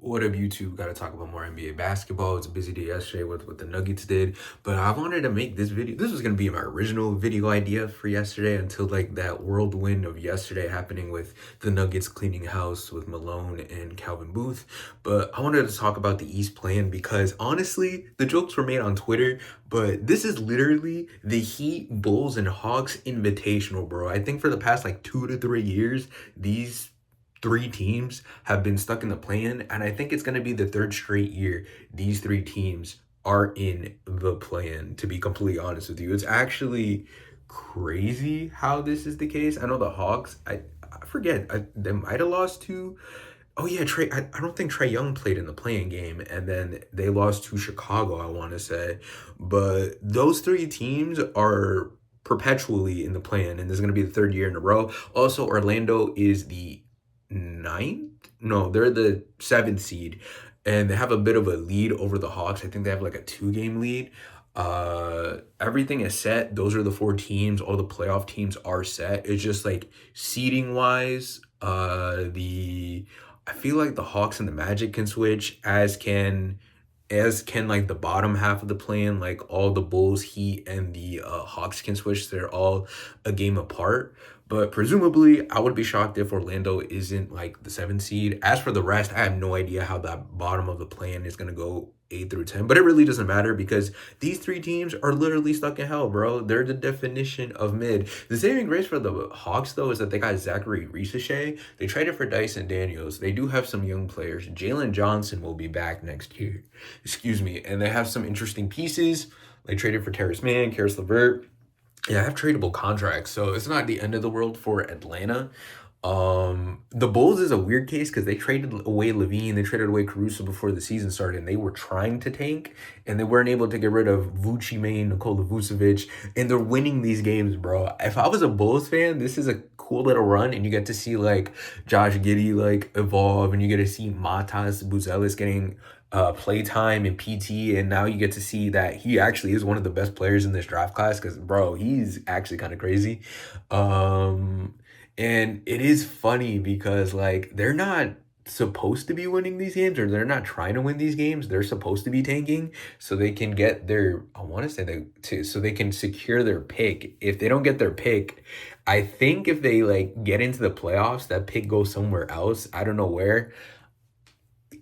What up, YouTube? Got to talk about more NBA basketball. It's a busy day yesterday with what the Nuggets did, but I wanted to make this video. This was gonna be my original video idea for yesterday until like that whirlwind of yesterday happening with the Nuggets cleaning house with Malone and Calvin Booth. But I wanted to talk about the East plan because honestly, the jokes were made on Twitter, but this is literally the Heat, Bulls, and Hawks invitational, bro. I think for the past like 2 to 3 years, these three teams have been stuck in the play-in, and I think it's going to be the third straight year these three teams are in the play-in, to be completely honest with you. It's actually crazy how this is the case. I know the Hawks, I forget, they might have lost to, oh yeah, I don't think Trey Young played in the playing game, and then they lost to Chicago, I want to say. But those three teams are perpetually in the play-in, and this is going to be the third year in a row. Also, Orlando is the ninth? No, they're the seventh seed, and they have a bit of a lead over the Hawks. I think they have like a 2 game lead. Everything is set. Those are the four teams. All the playoff teams are set. It's just like seeding wise, the I feel like the Hawks and the Magic can switch, as can like the bottom half of the plan, like all the Bulls, Heat, and the Hawks can switch. They're all a game apart. But presumably, I would be shocked if Orlando isn't like the seventh seed. As for the rest, I have no idea how that bottom of the plan is gonna go 8 through 10. But it really doesn't matter because these three teams are literally stuck in hell, bro. They're the definition of mid. The saving grace for the Hawks though is that they got Zachary Risachet. They traded for Dyson Daniels. They do have some young players. Jalen Johnson will be back next year. Excuse me. And they have some interesting pieces. They traded for Terrence Mann, Karis LeVert. Yeah, I have tradable contracts, so it's not the end of the world for Atlanta. The Bulls is a weird case because they traded away Levine, they traded away Caruso before the season started, and they were trying to tank, and they weren't able to get rid of Vucci Main, Nikola Vucevic, and they're winning these games, bro. If I was a Bulls fan, this is a cool little run, and you get to see like Josh Giddey like evolve, and you get to see Matas Buzelis getting playtime and PT, and now you get to see that he actually is one of the best players in this draft class because bro, he's actually kind of crazy. Um, and it is funny because like they're not supposed to be winning these games, or they're not trying to win these games. They're supposed to be tanking so they can get their, I want to say that to so they can secure their pick. If they don't get their pick, I think if they like get into the playoffs, that pick goes somewhere else. I don't know where.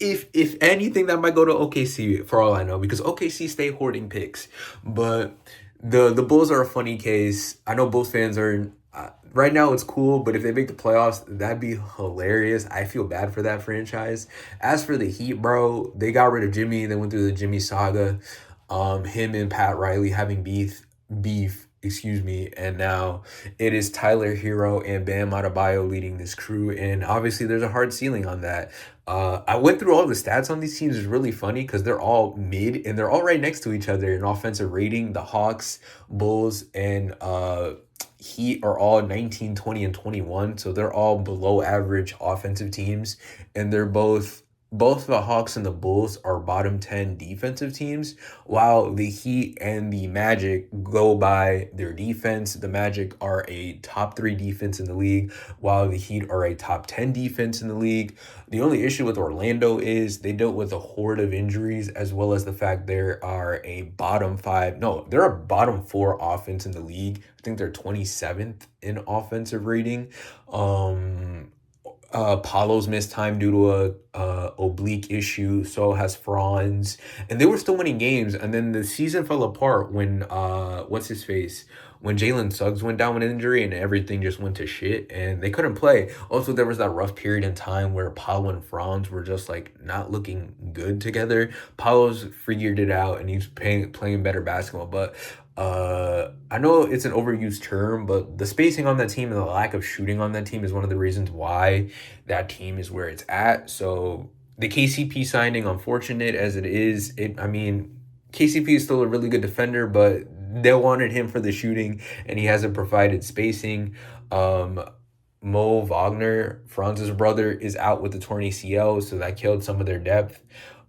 If anything, that might go to OKC for all I know, because OKC stay hoarding picks. But the Bulls are a funny case. I know Bulls fans are right now. It's cool, but if they make the playoffs, that'd be hilarious. I feel bad for that franchise. As for the Heat, bro, they got rid of Jimmy. They went through the Jimmy saga. Him and Pat Riley having beef. Excuse me, and now it is Tyler Hero and Bam Adebayo leading this crew, and obviously there's a hard ceiling on that. I went through all the stats on these teams. It's really funny because they're all mid and they're all right next to each other in offensive rating. The Hawks, Bulls, and Heat are all 19, 20, and 21. So they're all below average offensive teams. And they're both the Hawks and the Bulls are bottom 10 defensive teams, while the Heat and the Magic go by their defense. The Magic are a top 3 defense in the league, while the Heat are a top 10 defense in the league. The only issue with Orlando is they dealt with a horde of injuries, as well as the fact there are a bottom 5, no, they're a bottom 4 offense in the league. I think they're 27th in offensive rating. Paulo's missed time due to a oblique issue. So has Franz, and they were still winning games. And then the season fell apart when what's his face, when Jalen Suggs went down with an injury, and everything just went to shit, and they couldn't play. Also, there was that rough period in time where Paulo and Franz were just like not looking good together. Paulo's figured it out, and he's playing better basketball, but I know it's an overused term, but the spacing on that team and the lack of shooting on that team is one of the reasons why that team is where it's at. So the KCP signing, unfortunate as it is, I mean, KCP is still a really good defender, but they wanted him for the shooting, and he hasn't provided spacing. Um, Mo Wagner, Franz's brother, is out with the torn ACL, so that killed some of their depth.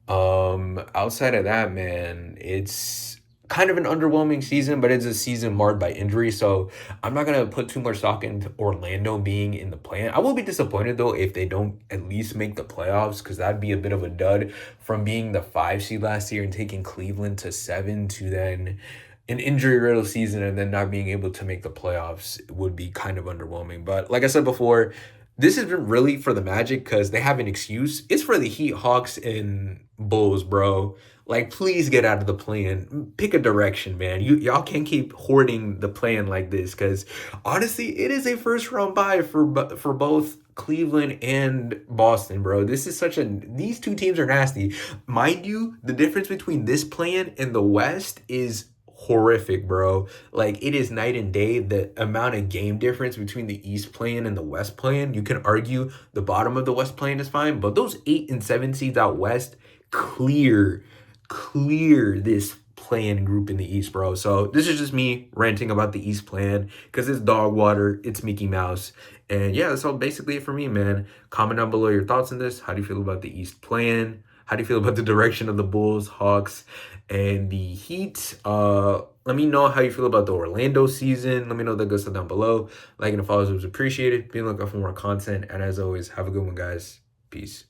Outside of that, man, it's kind of an underwhelming season, but it's a season marred by injury. So I'm not gonna put too much stock into Orlando being in the plan. I will be disappointed though if they don't at least make the playoffs, because that'd be a bit of a dud from being the 5 seed last year and taking Cleveland to 7 to then an injury riddled season and then not being able to make the playoffs would be kind of underwhelming. But like I said before, this isn't really for the Magic because they have an excuse. It's for the Heat, Hawks, and Bulls, bro. Like, please get out of the plan. Pick a direction, man. Y'all can't keep hoarding the plan like this because honestly, it is a first round bye for both Cleveland and Boston, bro. This is such a these two teams are nasty. Mind you, the difference between this plan and the West is horrific, bro. Like it is night and day. The amount of game difference between the East plan and the West plan. You can argue the bottom of the West plan is fine, but those 8 and 7 seeds out West clear, clear this plan group in the East, bro. So this is just me ranting about the East plan because it's dog water, it's Mickey Mouse. And yeah, that's all basically it for me, man. Comment down below your thoughts on this. How do you feel about the East plan? How do you feel about the direction of the Bulls, Hawks, and the Heat? Let me know how you feel about the Orlando season. Let me know that good stuff down below. Liking and follows was appreciated. Be on the lookout for more content. And as always, have a good one, guys. Peace.